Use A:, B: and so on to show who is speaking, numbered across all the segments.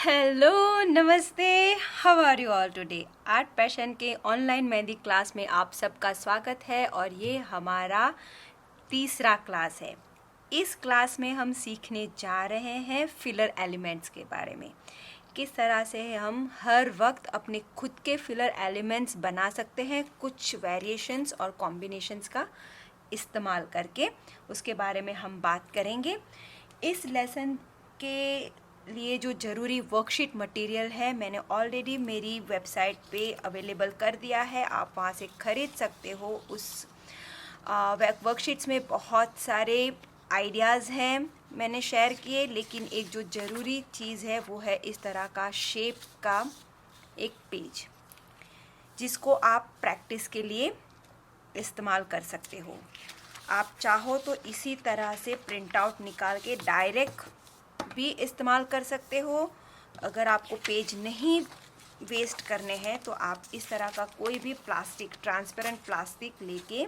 A: Hello, नमस्ते। How are you all today. Art passion के online mehndi class में आप सबका स्वागत है और ये हमारा तीसरा क्लास है। इस क्लास में हम सीखने जा रहे हैं फिलर एलिमेंट्स के बारे में। किस तरह से हम हर वक्त अपने खुद के फिलर एलिमेंट्स बना सकते हैं, कुछ वेरिएशंस और कॉम्बिनेशंस का इस्तेमाल करके, उसके बारे में हम बात करेंगे। इस लेसन के लिए जो ज़रूरी वर्कशीट मटेरियल है मैंने ऑलरेडी मेरी वेबसाइट पे अवेलेबल कर दिया है, आप वहाँ से ख़रीद सकते हो। उस वर्कशीट्स में बहुत सारे आइडियाज़ हैं मैंने शेयर किए, लेकिन एक जो ज़रूरी चीज़ है वो है इस तरह का शेप का एक पेज, जिसको आप प्रैक्टिस के लिए इस्तेमाल कर सकते हो। आप चाहो तो इसी तरह से प्रिंट आउट निकाल के डायरेक्ट भी इस्तेमाल कर सकते हो। अगर आपको पेज नहीं वेस्ट करने हैं तो आप इस तरह का कोई भी प्लास्टिक, ट्रांसपेरेंट प्लास्टिक लेके,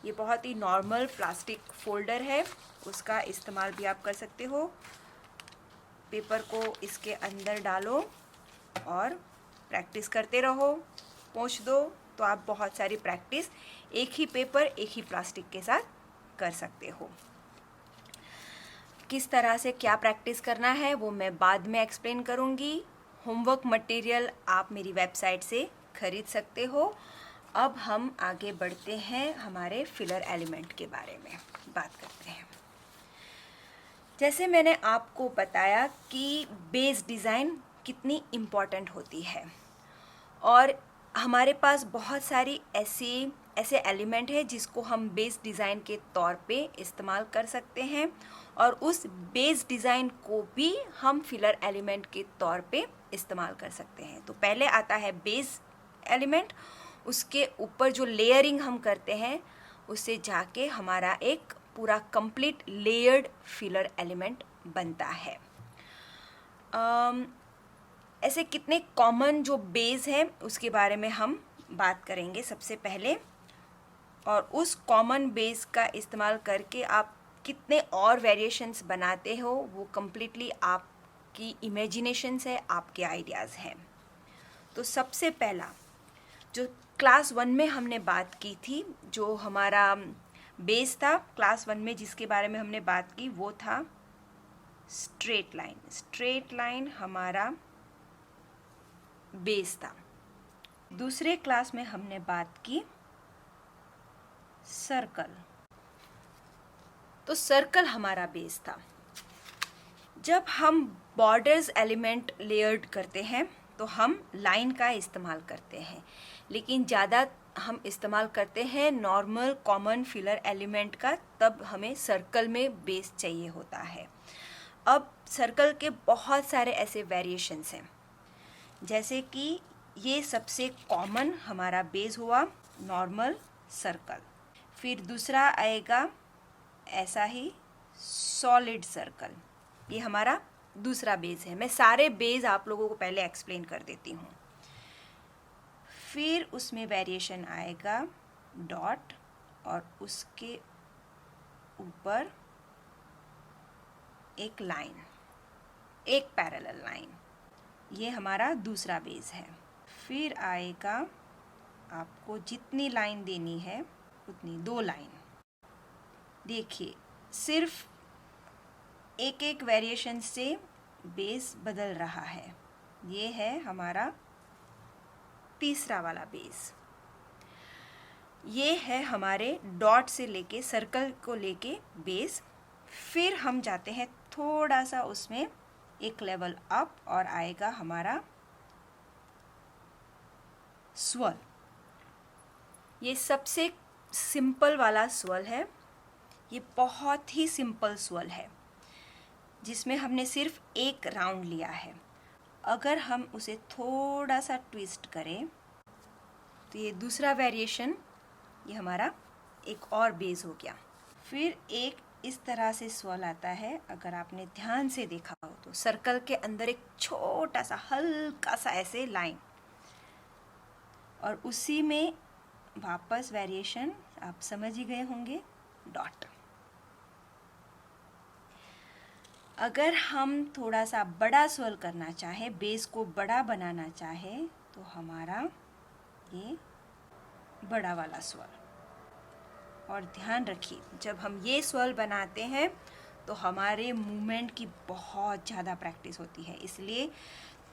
A: ये बहुत ही नॉर्मल प्लास्टिक फोल्डर है, उसका इस्तेमाल भी आप कर सकते हो। पेपर को इसके अंदर डालो और प्रैक्टिस करते रहो। पोंछ दो तो आप बहुत सारी प्रैक्टिस एक ही पेपर, एक ही प्लास्टिक के साथ कर सकते हो। किस तरह से क्या प्रैक्टिस करना है वो मैं बाद में एक्सप्लेन करूँगी। होमवर्क मटेरियल आप मेरी वेबसाइट से खरीद सकते हो। अब हम आगे बढ़ते हैं, हमारे फिलर एलिमेंट के बारे में बात करते हैं। जैसे मैंने आपको बताया कि बेस डिज़ाइन कितनी इम्पॉर्टेंट होती है, और हमारे पास बहुत सारी ऐसे एलिमेंट है जिसको हम बेस डिज़ाइन के तौर पे इस्तेमाल कर सकते हैं, और उस बेस डिज़ाइन को भी हम फिलर एलिमेंट के तौर पे इस्तेमाल कर सकते हैं। तो पहले आता है बेस एलिमेंट, उसके ऊपर जो लेयरिंग हम करते हैं उससे जाके हमारा एक पूरा कंप्लीट लेयर्ड फिलर एलिमेंट बनता है। ऐसे कितने कॉमन जो बेस हैं उसके बारे में हम बात करेंगे सबसे पहले, और उस कॉमन बेस का इस्तेमाल करके आप कितने और वेरिएशंस बनाते हो वो कम्प्लीटली आपकी इमेजिनेशन है, आपके आइडियाज़ हैं। तो सबसे पहला जो क्लास 1 में हमने बात की थी, जो हमारा बेस था क्लास 1 में जिसके बारे में हमने बात की, वो था स्ट्रेट लाइन। स्ट्रेट लाइन हमारा बेस था। दूसरे क्लास में हमने बात की सर्कल। तो सर्कल हमारा बेस था। जब हम बॉर्डर्स एलिमेंट लेयर्ड करते हैं तो हम लाइन का इस्तेमाल करते हैं, लेकिन ज़्यादा हम इस्तेमाल करते हैं नॉर्मल कॉमन फिलर एलिमेंट का, तब हमें सर्कल में बेस चाहिए होता है। अब सर्कल के बहुत सारे ऐसे वेरिएशंस हैं, जैसे कि ये सबसे कॉमन हमारा बेस हुआ नॉर्मल सर्कल। फिर दूसरा आएगा ऐसा ही सॉलिड सर्कल, ये हमारा दूसरा बेस है। मैं सारे बेस आप लोगों को पहले एक्सप्लेन कर देती हूँ। फिर उसमें वेरिएशन आएगा डॉट, और उसके ऊपर एक लाइन, एक पैरेलल लाइन, ये हमारा दूसरा बेस है। फिर आएगा, आपको जितनी लाइन देनी है उतनी, 2 लाइन। देखिए सिर्फ एक एक वेरिएशन से बेस बदल रहा है। ये है हमारा तीसरा वाला बेस। ये है हमारे डॉट से लेके सर्कल को लेके बेस। फिर हम जाते हैं थोड़ा सा उसमें एक लेवल अप, और आएगा हमारा स्वर्ल। ये सबसे सिंपल वाला स्वर्ल है। ये बहुत ही सिंपल स्वर्ल है जिसमें हमने सिर्फ एक राउंड लिया है। अगर हम उसे थोड़ा सा ट्विस्ट करें तो ये दूसरा वेरिएशन, ये हमारा एक और बेस हो गया। फिर एक इस तरह से स्वर्ल आता है, अगर आपने ध्यान से देखा हो तो सर्कल के अंदर एक छोटा सा हल्का सा ऐसे लाइन, और उसी में वापस वेरिएशन आप समझ ही गए होंगे, डॉट। अगर हम थोड़ा सा बड़ा स्वर्ल करना चाहे, बेस को बड़ा बनाना चाहे, तो हमारा ये बड़ा वाला स्वर्ल। और ध्यान रखिए, जब हम ये स्वर्ल बनाते हैं तो हमारे मूवमेंट की बहुत ज़्यादा प्रैक्टिस होती है, इसलिए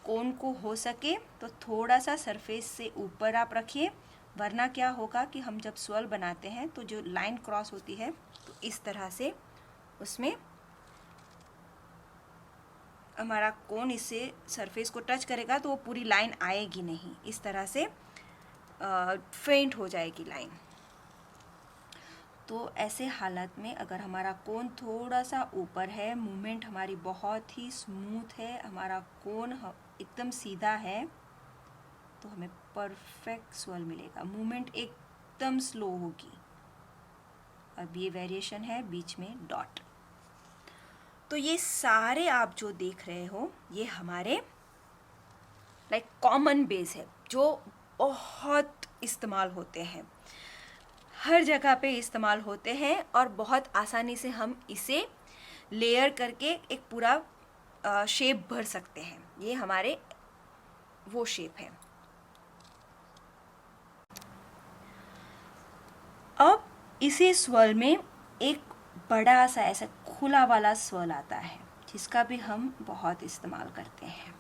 A: कोन को हो सके तो थोड़ा सा सरफेस से ऊपर आप रखिए, वरना क्या होगा कि हम जब स्वर्ल बनाते हैं तो जो लाइन क्रॉस होती है तो इस तरह से उसमें हमारा कोन इससे सरफेस को टच करेगा तो वो पूरी लाइन आएगी नहीं, इस तरह से फेंट हो जाएगी लाइन। तो ऐसे हालत में अगर हमारा कोन थोड़ा सा ऊपर है, मूवमेंट हमारी बहुत ही स्मूथ है, हमारा कोन एकदम सीधा है, तो हमें परफेक्ट स्वर्ल मिलेगा। मूवमेंट एकदम स्लो होगी। अब ये वेरिएशन है बीच में डॉट। तो ये सारे आप जो देख रहे हो ये हमारे लाइक कॉमन बेस है जो बहुत इस्तेमाल होते हैं, हर जगह पे इस्तेमाल होते हैं और बहुत आसानी से हम इसे लेयर करके एक पूरा शेप भर सकते हैं। ये हमारे वो शेप है। अब इसी स्वर्ल में एक बड़ा सा ऐसा खुला वाला स्वर्ल आता है जिसका भी हम बहुत इस्तेमाल करते हैं।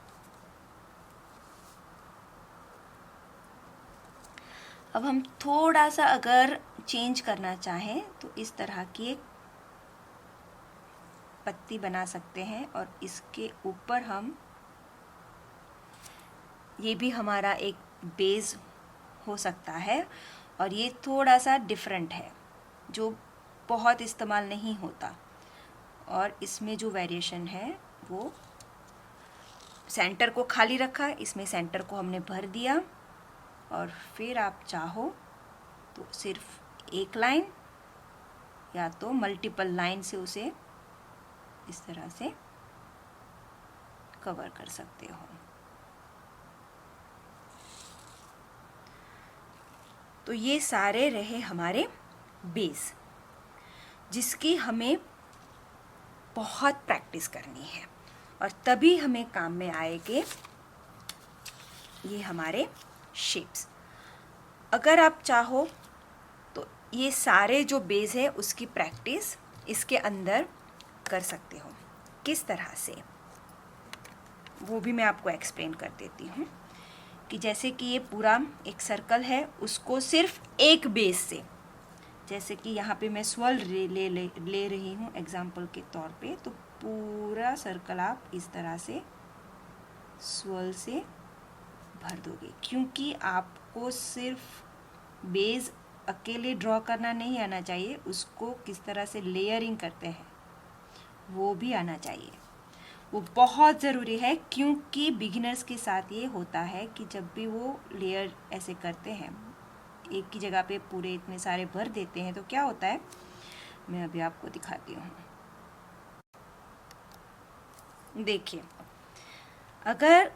A: अब हम थोड़ा सा अगर चेंज करना चाहें तो इस तरह की एक पत्ती बना सकते हैं और इसके ऊपर हम, ये भी हमारा एक बेस हो सकता है और ये थोड़ा सा डिफरेंट है जो बहुत इस्तेमाल नहीं होता, और इसमें जो वेरिएशन है वो सेंटर को खाली रखा, इसमें सेंटर को हमने भर दिया और फिर आप चाहो तो सिर्फ एक लाइन या तो मल्टीपल लाइन से उसे इस तरह से कवर कर सकते हो। तो ये सारे रहे हमारे बेस जिसकी हमें बहुत प्रैक्टिस करनी है और तभी हमें काम में आएंगे ये हमारे शेप्स। अगर आप चाहो तो ये सारे जो बेस है उसकी प्रैक्टिस इसके अंदर कर सकते हो। किस तरह से, वो भी मैं आपको एक्सप्लेन कर देती हूँ। कि जैसे कि ये पूरा एक सर्कल है, उसको सिर्फ एक बेस से, जैसे कि यहाँ पे मैं स्वर्ल ले रही हूँ एग्जाम्पल के तौर पे, तो पूरा सर्कल आप इस तरह से स्वर्ल से भर दोगे, क्योंकि आपको सिर्फ बेस अकेले ड्रॉ करना नहीं आना चाहिए, उसको किस तरह से लेयरिंग करते हैं वो भी आना चाहिए। वो बहुत ज़रूरी है क्योंकि बिगिनर्स के साथ ये होता है कि जब भी वो लेयर ऐसे करते हैं, एक की जगह पे पूरे इतने सारे भर देते हैं, तो क्या होता है मैं अभी आपको दिखाती हूँ। देखिए, अगर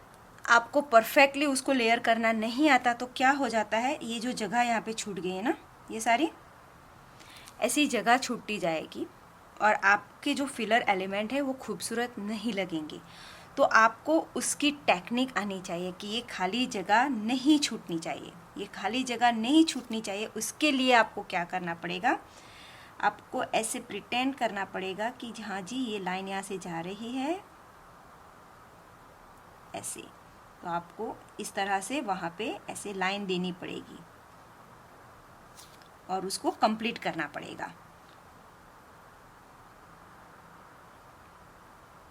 A: आपको परफेक्टली उसको लेयर करना नहीं आता तो क्या हो जाता है, ये जो जगह यहाँ पे छूट गई है ना, ये सारी ऐसी जगह छूटती जाएगी और आपके जो फिलर एलिमेंट है वो खूबसूरत नहीं लगेंगे। तो आपको उसकी टेक्निक आनी चाहिए कि ये खाली जगह नहीं छूटनी चाहिए, ये खाली जगह नहीं छूटनी चाहिए। उसके लिए आपको क्या करना पड़ेगा, आपको ऐसे प्रिटेंड करना पड़ेगा कि हाँ जी ये लाइन यहाँ से जा रही है ऐसे, तो आपको इस तरह से वहाँ पे ऐसे लाइन देनी पड़ेगी और उसको कंप्लीट करना पड़ेगा।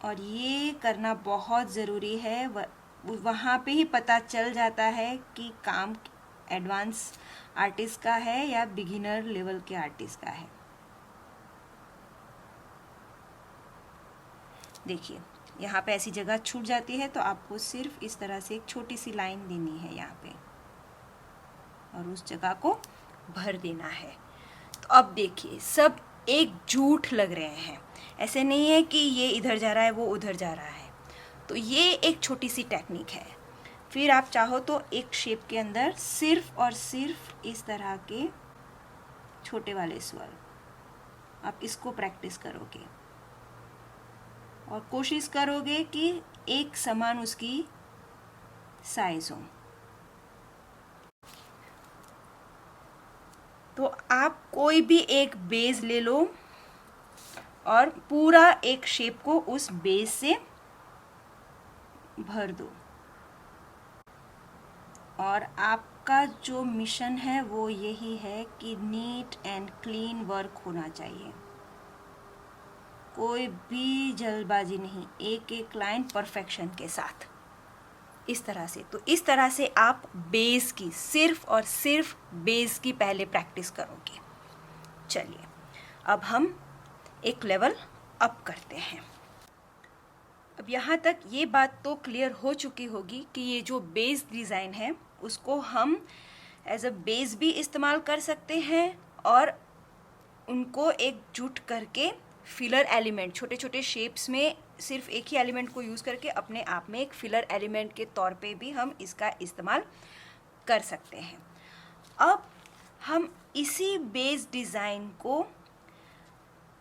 A: और ये करना बहुत ज़रूरी है, वहाँ पे ही पता चल जाता है कि काम एडवांस आर्टिस्ट का है या बिगिनर लेवल के आर्टिस्ट का है। देखिए, यहाँ पे ऐसी जगह छूट जाती है तो आपको सिर्फ इस तरह से एक छोटी सी लाइन देनी है यहाँ पे और उस जगह को भर देना है। तो अब देखिए, सब एकजुट लग रहे हैं, ऐसे नहीं है कि ये इधर जा रहा है वो उधर जा रहा है। तो ये एक छोटी सी टेक्निक है। फिर आप चाहो तो एक शेप के अंदर सिर्फ और सिर्फ इस तरह के छोटे वाले स्वर्ल, आप इसको प्रैक्टिस करोगे। और कोशिश करोगे कि एक समान उसकी साइज हो। तो आप कोई भी एक बेस ले लो और पूरा एक शेप को उस बेस से भर दो। और आपका जो मिशन है वो यही है कि नीट एंड क्लीन वर्क होना चाहिए, कोई भी जल्दबाजी नहीं, एक एक लाइन परफेक्शन के साथ, इस तरह से। तो इस तरह से आप बेस की, सिर्फ और सिर्फ बेस की पहले प्रैक्टिस करोगे। चलिए अब हम एक लेवल अप करते हैं। अब यहाँ तक ये बात तो क्लियर हो चुकी होगी कि ये जो बेस डिज़ाइन है उसको हम एज अ बेस भी इस्तेमाल कर सकते हैं और उनको एकजुट करके फिलर एलिमेंट, छोटे छोटे शेप्स में सिर्फ एक ही एलिमेंट को यूज़ करके अपने आप में एक फिलर एलिमेंट के तौर पे भी हम इसका इस्तेमाल कर सकते हैं। अब हम इसी बेस डिज़ाइन को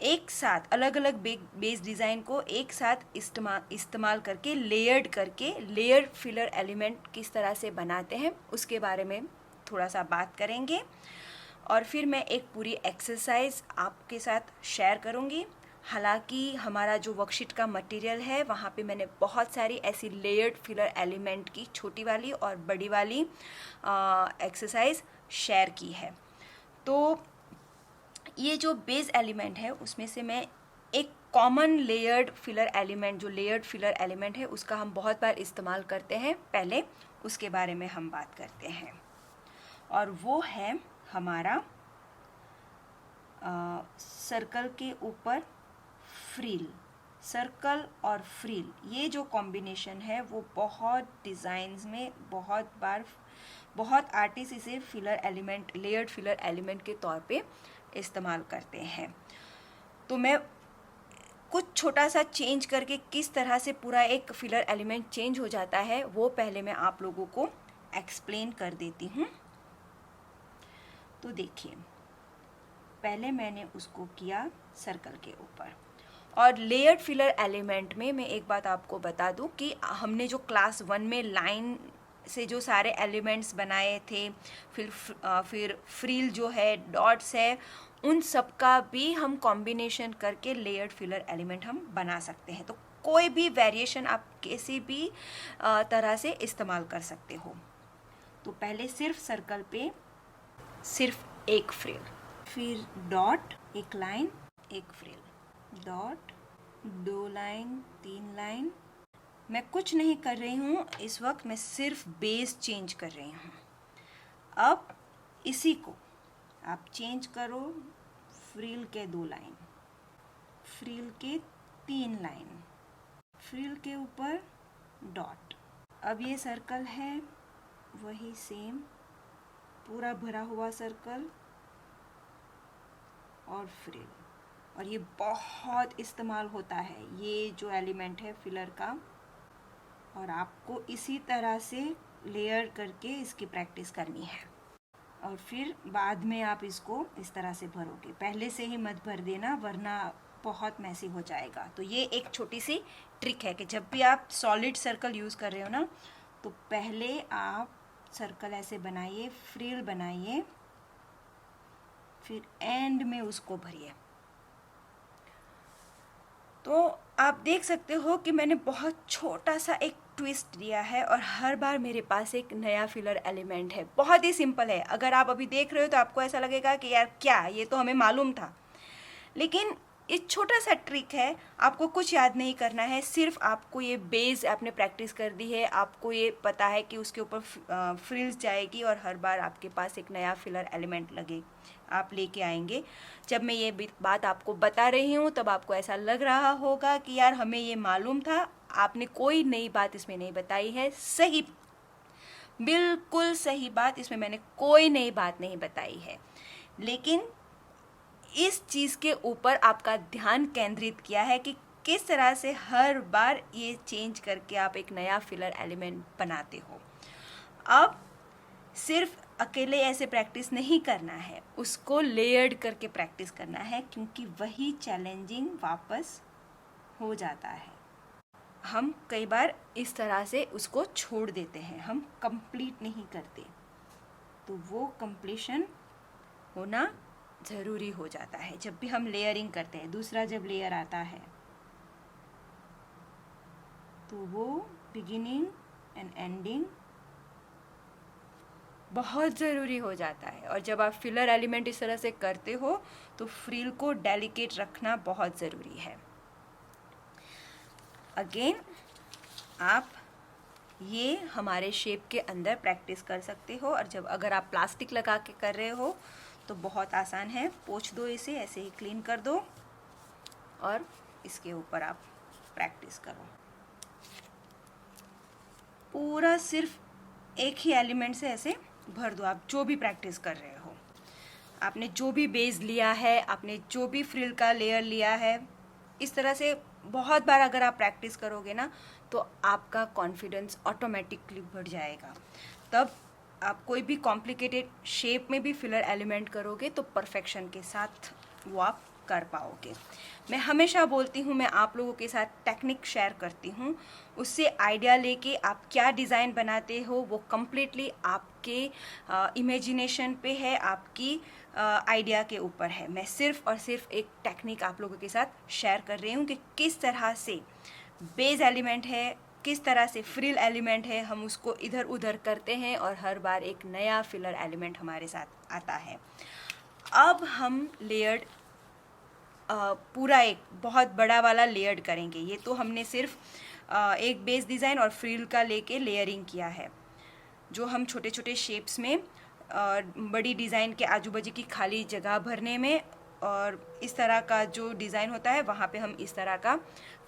A: एक साथ, अलग अलग बेस डिज़ाइन को एक साथ इस्तेमाल करके, लेयर्ड फिलर एलिमेंट किस तरह से बनाते हैं उसके बारे में थोड़ा सा बात करेंगे। और फिर मैं एक पूरी एक्सरसाइज आपके साथ शेयर करूंगी। हालांकि हमारा जो वर्कशीट का मटेरियल है वहाँ पे मैंने बहुत सारी ऐसी लेयर्ड फिलर एलिमेंट की छोटी वाली और बड़ी वाली एक्सरसाइज शेयर की है। तो ये जो बेस एलिमेंट है उसमें से मैं एक कॉमन लेयर्ड फिलर एलिमेंट, जो लेयर्ड फिलर एलिमेंट है उसका हम बहुत बार इस्तेमाल करते हैं, पहले उसके बारे में हम बात करते हैं। और वो है हमारा सर्कल के ऊपर फ्रिल। सर्कल और फ्रिल, ये जो कॉम्बिनेशन है वो बहुत डिज़ाइंस में बहुत आर्टिस्ट इसे filler element, layered filler element के तौर पे इस्तेमाल करते हैं। तो मैं कुछ छोटा सा चेंज करके किस तरह से पूरा एक फिलर एलिमेंट चेंज हो जाता है वो पहले मैं आप लोगों को एक्सप्लेन कर देती हूँ। तो देखिए, पहले मैंने उसको किया सर्कल के ऊपर। और लेयर्ड फिलर एलिमेंट में मैं एक बात आपको बता दूं कि हमने जो क्लास 1 में लाइन से जो सारे एलिमेंट्स बनाए थे, फिर फ्रिल जो है, डॉट्स है, उन सब का भी हम कॉम्बिनेशन करके लेयर्ड फिलर एलिमेंट हम बना सकते हैं। तो कोई भी वेरिएशन आप किसी भी तरह से इस्तेमाल कर सकते हो। तो पहले सिर्फ सर्कल पे सिर्फ एक फ्रिल, फिर डॉट, एक लाइन, एक फ्रिल, डॉट, 2 लाइन, 3 लाइन। मैं कुछ नहीं कर रही हूँ इस वक्त, मैं सिर्फ बेस चेंज कर रही हूँ। अब इसी को आप चेंज करो, फ्रिल के 2 लाइन, फ्रिल के 3 लाइन, फ्रिल के ऊपर डॉट। अब ये सर्कल है वही सेम, पूरा भरा हुआ सर्कल और फ्रिल। और ये बहुत इस्तेमाल होता है ये जो एलिमेंट है फिलर का, और आपको इसी तरह से लेयर करके इसकी प्रैक्टिस करनी है। और फिर बाद में आप इसको इस तरह से भरोगे, पहले से ही मत भर देना वरना बहुत मैसी हो जाएगा। तो ये एक छोटी सी ट्रिक है कि जब भी आप सॉलिड सर्कल यूज़ कर रहे हो ना, तो पहले आप सर्कल ऐसे बनाइए, फ्रिल बनाइए, फिर एंड में उसको भरिए। तो आप देख सकते हो कि मैंने बहुत छोटा सा एक ट्विस्ट दिया है और हर बार मेरे पास एक नया फिलर एलिमेंट है। बहुत ही सिंपल है, अगर आप अभी देख रहे हो तो आपको ऐसा लगेगा कि यार क्या, ये तो हमें मालूम था। लेकिन ये छोटा सा ट्रिक है, आपको कुछ याद नहीं करना है, सिर्फ आपको ये बेस आपने प्रैक्टिस कर दी है, आपको ये पता है कि उसके ऊपर फ्रिल्स जाएगी और हर बार आपके पास एक नया फिलर एलिमेंट लगे आप लेके आएंगे। जब मैं ये बात आपको बता रही हूँ तब आपको ऐसा लग रहा होगा कि यार हमें ये मालूम था, आपने कोई नई बात इसमें नहीं बताई है। सही, बिल्कुल सही बात, इसमें मैंने कोई नई बात नहीं बताई है, लेकिन इस चीज़ के ऊपर आपका ध्यान केंद्रित किया है कि किस तरह से हर बार ये चेंज करके आप एक नया फिलर एलिमेंट बनाते हो। अब सिर्फ अकेले ऐसे प्रैक्टिस नहीं करना है, उसको लेयर्ड करके प्रैक्टिस करना है, क्योंकि वही चैलेंजिंग वापस हो जाता है। हम कई बार इस तरह से उसको छोड़ देते हैं, हम कंप्लीट नहीं करते, तो वो कंप्लीशन होना ज़रूरी हो जाता है जब भी हम लेयरिंग करते हैं। दूसरा जब लेयर आता है तो वो बिगिनिंग एंड एंडिंग बहुत ज़रूरी हो जाता है। और जब आप फिलर एलिमेंट इस तरह से करते हो तो फ्रिल को डेलिकेट रखना बहुत ज़रूरी है। अगेन आप ये हमारे शेप के अंदर प्रैक्टिस कर सकते हो, और जब अगर आप प्लास्टिक लगा के कर रहे हो तो बहुत आसान है, पोंछ दो इसे, ऐसे ही क्लीन कर दो और इसके ऊपर आप प्रैक्टिस करो। पूरा सिर्फ एक ही एलिमेंट से ऐसे भर दो, आप जो भी प्रैक्टिस कर रहे हो, आपने जो भी बेस लिया है, आपने जो भी फ्रिल का लेयर लिया है, इस तरह से बहुत बार अगर आप प्रैक्टिस करोगे ना तो आपका कॉन्फिडेंस ऑटोमेटिकली बढ़ जाएगा। तब आप कोई भी कॉम्प्लिकेटेड शेप में भी फिलर एलिमेंट करोगे तो परफेक्शन के साथ वो आप कर पाओगे। मैं हमेशा बोलती हूँ, मैं आप लोगों के साथ टेक्निक शेयर करती हूँ, उससे आइडिया लेके आप क्या डिज़ाइन बनाते हो वो कम्प्लीटली आपके इमेजिनेशन पे है, आपकी आइडिया के ऊपर है। मैं सिर्फ और सिर्फ एक टेक्निक आप लोगों के साथ शेयर कर रही हूँ कि किस तरह से बेस एलिमेंट है, किस तरह से फ्रिल एलिमेंट है, हम उसको इधर उधर करते हैं और हर बार एक नया फिलर एलिमेंट हमारे साथ आता है। अब हम लेयर्ड पूरा एक बहुत बड़ा वाला लेयर्ड करेंगे। ये तो हमने सिर्फ एक बेस डिज़ाइन और फ्रिल का लेके लेयरिंग किया है, जो हम छोटे छोटे शेप्स में बड़ी डिज़ाइन के आजू बाजू की खाली जगह भरने में और इस तरह का जो डिज़ाइन होता है वहाँ पे हम इस तरह का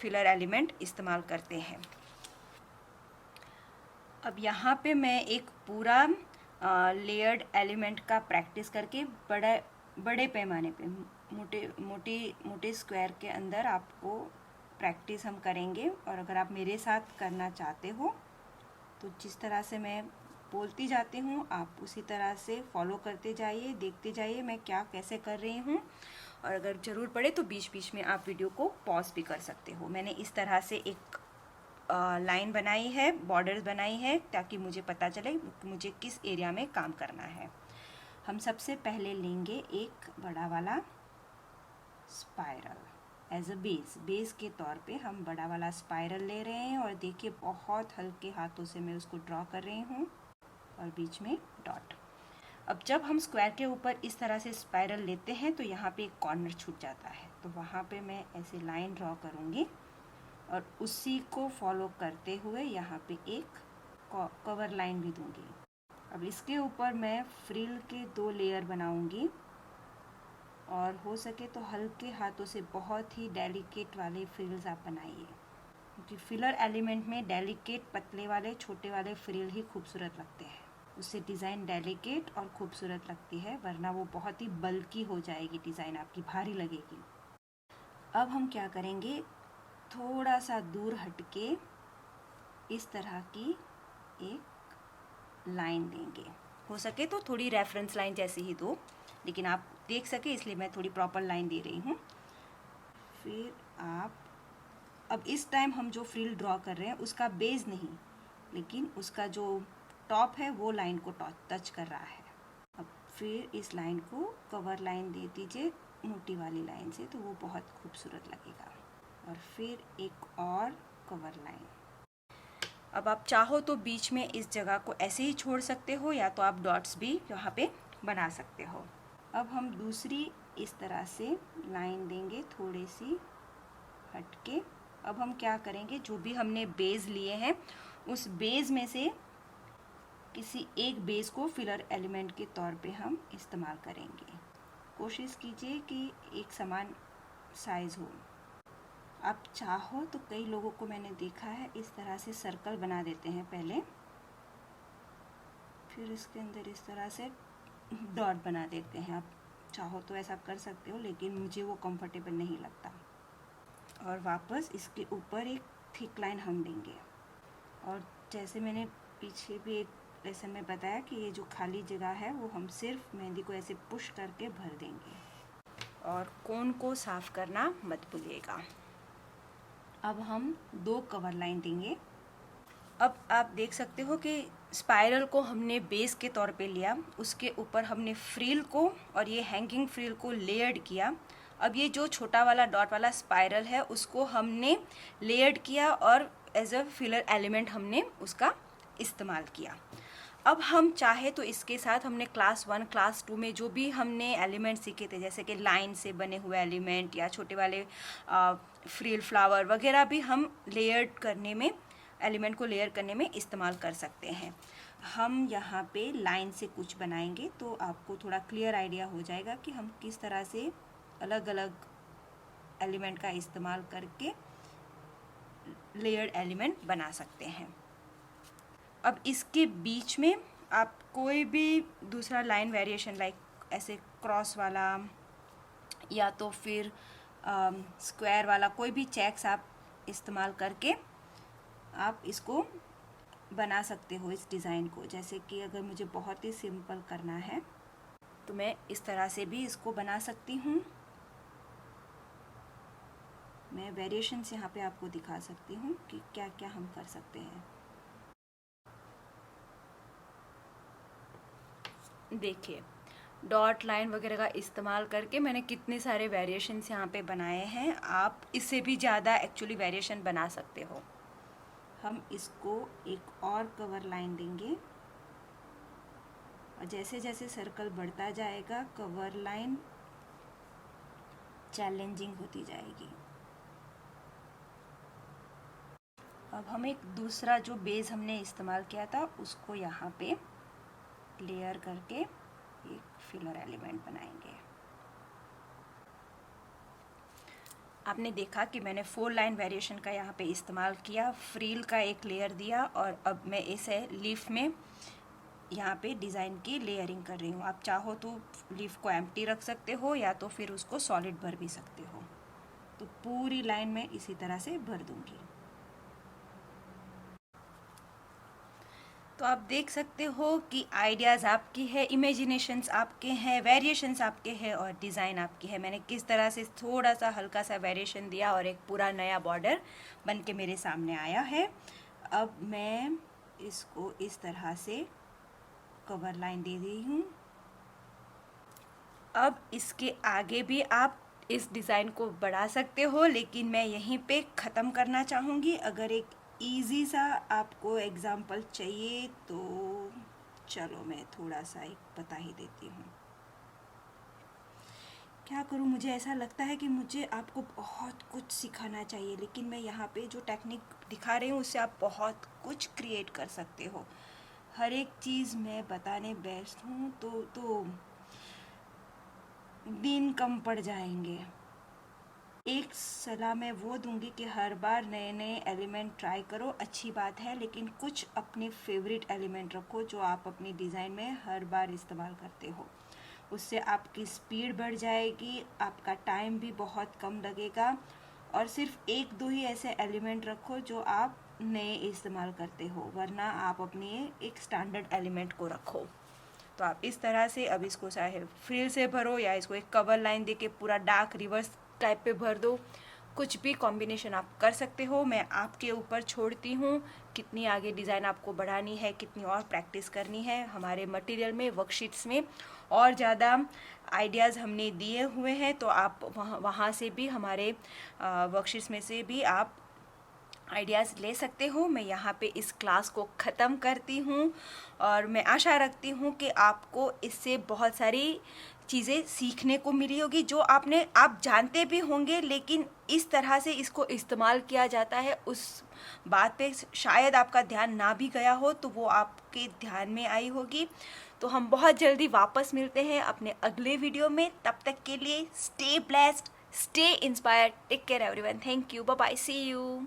A: फिलर एलिमेंट इस्तेमाल करते हैं। अब यहाँ पे मैं एक पूरा लेयर्ड एलिमेंट का प्रैक्टिस करके बड़े पैमाने पे मोटे स्क्वायर के अंदर आपको प्रैक्टिस हम करेंगे। और अगर आप मेरे साथ करना चाहते हो तो जिस तरह से मैं बोलती जाती हूँ आप उसी तरह से फॉलो करते जाइए, देखते जाइए मैं क्या कैसे कर रही हूँ, और अगर ज़रूर पड़े तो बीच बीच में आप वीडियो को पॉज भी कर सकते हो। मैंने इस तरह से एक लाइन बनाई है, बॉर्डर्स बनाई है, ताकि मुझे पता चले मुझे किस एरिया में काम करना है। हम सबसे पहले लेंगे एक बड़ा वाला स्पाइरल एज अ बेस के तौर पे हम बड़ा वाला स्पाइरल ले रहे हैं, और देखिए बहुत हल्के हाथों से मैं उसको ड्रॉ कर रही हूँ और बीच में डॉट। अब जब हम स्क्वायर के ऊपर इस तरह से स्पाइरल लेते हैं तो यहाँ पे एक कॉर्नर छूट जाता है, तो वहाँ पे मैं ऐसे लाइन ड्रॉ करूँगी और उसी को फॉलो करते हुए यहाँ पे एक कवर लाइन भी दूँगी। अब इसके ऊपर मैं फ्रिल के 2 लेयर बनाऊँगी, और हो सके तो हल्के हाथों से बहुत ही डेलिकेट वाले फ्रिल्स आप बनाइए, क्योंकि फिलर एलिमेंट में डेलिकेट पतले वाले छोटे वाले फ्रिल ही खूबसूरत लगते हैं, उससे डिज़ाइन डेलिकेट और खूबसूरत लगती है, वरना वो बहुत ही बल्की हो जाएगी, डिज़ाइन आपकी भारी लगेगी। अब हम क्या करेंगे, थोड़ा सा दूर हटके इस तरह की एक लाइन देंगे, हो सके तो थोड़ी रेफरेंस लाइन जैसी ही दो, लेकिन आप देख सके इसलिए मैं थोड़ी प्रॉपर लाइन दे रही हूँ। फिर आप अब इस टाइम हम जो फ्रिल ड्रॉ कर रहे हैं उसका बेस नहीं, लेकिन उसका जो टॉप है वो लाइन को टच कर रहा है। अब फिर इस लाइन को कवर लाइन दे दीजिए मोटी वाली लाइन से, तो वो बहुत खूबसूरत लगेगा। और फिर एक और कवर लाइन। अब आप चाहो तो बीच में इस जगह को ऐसे ही छोड़ सकते हो, या तो आप डॉट्स भी यहाँ पे बना सकते हो। अब हम दूसरी इस तरह से लाइन देंगे थोड़ी सी हटके। अब हम क्या करेंगे, जो भी हमने बेस लिए हैं उस बेस में से किसी एक बेस को फिलर एलिमेंट के तौर पे हम इस्तेमाल करेंगे। कोशिश कीजिए कि एक समान साइज़ हो। आप चाहो तो कई लोगों को मैंने देखा है इस तरह से सर्कल बना देते हैं पहले, फिर इसके अंदर इस तरह से डॉट बना देते हैं। आप चाहो तो ऐसा कर सकते हो, लेकिन मुझे वो कंफर्टेबल नहीं लगता। और वापस इसके ऊपर एक थिक लाइन हम देंगे, और जैसे मैंने पीछे भी एक लेसन में बताया कि ये जो खाली जगह है वो हम सिर्फ मेहंदी को ऐसे पुश करके भर देंगे। और कोन को साफ़ करना मत भूलिएगा। अब हम 2 कवर लाइन देंगे। अब आप देख सकते हो कि स्पाइरल को हमने बेस के तौर पे लिया, उसके ऊपर हमने फ्रिल को और ये हैंगिंग फ्रिल को लेयर्ड किया। अब ये जो छोटा वाला डॉट वाला स्पाइरल है उसको हमने लेयर्ड किया और एज अ फिलर एलिमेंट हमने उसका इस्तेमाल किया। अब हम चाहे तो इसके साथ हमने क्लास 1 क्लास 2 में जो भी हमने एलिमेंट सीखे थे, जैसे कि लाइन से बने हुए एलिमेंट या छोटे वाले फ्रिल फ्लावर वगैरह भी हम लेयर्ड करने में, एलिमेंट को लेयर करने में इस्तेमाल कर सकते हैं। हम यहाँ पे लाइन से कुछ बनाएंगे तो आपको थोड़ा क्लियर आइडिया हो जाएगा कि हम किस तरह से अलग अलग एलिमेंट का इस्तेमाल करके लेयर्ड एलिमेंट बना सकते हैं। अब इसके बीच में आप कोई भी दूसरा लाइन वेरिएशन लाइक ऐसे क्रॉस वाला या तो फिर स्क्वायर वाला कोई भी चेक्स आप इस्तेमाल करके आप इसको बना सकते हो इस डिज़ाइन को। जैसे कि अगर मुझे बहुत ही सिंपल करना है तो मैं इस तरह से भी इसको बना सकती हूँ। मैं वेरिएशंस यहाँ पे आपको दिखा सकती हूँ कि क्या क्या हम कर सकते हैं। देखिए, डॉट लाइन वगैरह का इस्तेमाल करके मैंने कितने सारे वेरिएशंस यहाँ पे बनाए हैं। आप इससे भी ज़्यादा एक्चुअली वेरिएशन बना सकते हो। हम इसको एक और कवर लाइन देंगे और जैसे जैसे सर्कल बढ़ता जाएगा कवर लाइन चैलेंजिंग होती जाएगी। अब हम एक दूसरा जो बेस हमने इस्तेमाल किया था उसको यहाँ पे लेयर करके एक फिलर एलिमेंट बनाएंगे। आपने देखा कि मैंने 4 लाइन वेरिएशन का यहाँ पे इस्तेमाल किया, फ्रिल का एक लेयर दिया और अब मैं इसे लीफ में यहाँ पे डिज़ाइन की लेयरिंग कर रही हूँ। आप चाहो तो लीफ को एम्प्टी रख सकते हो या तो फिर उसको सॉलिड भर भी सकते हो। तो पूरी लाइन में इसी तरह से भर दूंगी। तो आप देख सकते हो कि आइडियाज़ आपकी है, इमेजिनेशंस आपके हैं, वेरिएशंस आपके हैं और डिज़ाइन आपकी है। मैंने किस तरह से थोड़ा सा हल्का सा वेरिएशन दिया और एक पूरा नया बॉर्डर बन के मेरे सामने आया है। अब मैं इसको इस तरह से कवर लाइन दे रही हूँ। अब इसके आगे भी आप इस डिज़ाइन को बढ़ा सकते हो, लेकिन मैं यहीं पे ख़त्म करना चाहूँगी। अगर एक इजी सा आपको एग्जाम्पल चाहिए तो चलो मैं थोड़ा सा एक बता ही देती हूँ। क्या करूँ, मुझे ऐसा लगता है कि मुझे आपको बहुत कुछ सिखाना चाहिए, लेकिन मैं यहाँ पे जो टेक्निक दिखा रही हूँ उससे आप बहुत कुछ क्रिएट कर सकते हो। हर एक चीज़ मैं बताने बेस्ट हूँ तो दिन कम पड़ जाएंगे। एक सलाह मैं वो दूंगी कि हर बार नए नए एलिमेंट ट्राई करो, अच्छी बात है, लेकिन कुछ अपने फेवरेट एलिमेंट रखो जो आप अपनी डिज़ाइन में हर बार इस्तेमाल करते हो। उससे आपकी स्पीड बढ़ जाएगी, आपका टाइम भी बहुत कम लगेगा। और सिर्फ 1-2 ही ऐसे एलिमेंट रखो जो आप नए इस्तेमाल करते हो, वरना आप अपने एक स्टैंडर्ड एलिमेंट को रखो। तो आप इस तरह से अब इसको चाहे फ्रिल से भरो या इसको एक कवर लाइन दे के पूरा डार्क रिवर्स टाइप पे भर दो, कुछ भी कॉम्बिनेशन आप कर सकते हो। मैं आपके ऊपर छोड़ती हूँ कितनी आगे डिज़ाइन आपको बढ़ानी है, कितनी और प्रैक्टिस करनी है। हमारे मटेरियल में वर्कशीट्स में और ज़्यादा आइडियाज़ हमने दिए हुए हैं, तो आप वहाँ से भी हमारे वर्कशीट्स में से भी आप आइडियाज़ ले सकते हो। मैं यहाँ पे इस क्लास को ख़त्म करती हूँ और मैं आशा रखती हूँ कि आपको इससे बहुत सारी चीज़ें सीखने को मिली होगी जो आप जानते भी होंगे, लेकिन इस तरह से इसको इस्तेमाल किया जाता है उस बात पे शायद आपका ध्यान ना भी गया हो, तो वो आपके ध्यान में आई होगी। तो हम बहुत जल्दी वापस मिलते हैं अपने अगले वीडियो में। तब तक के लिए stay blessed, stay inspired, take care everyone, thank you, bye bye, see you.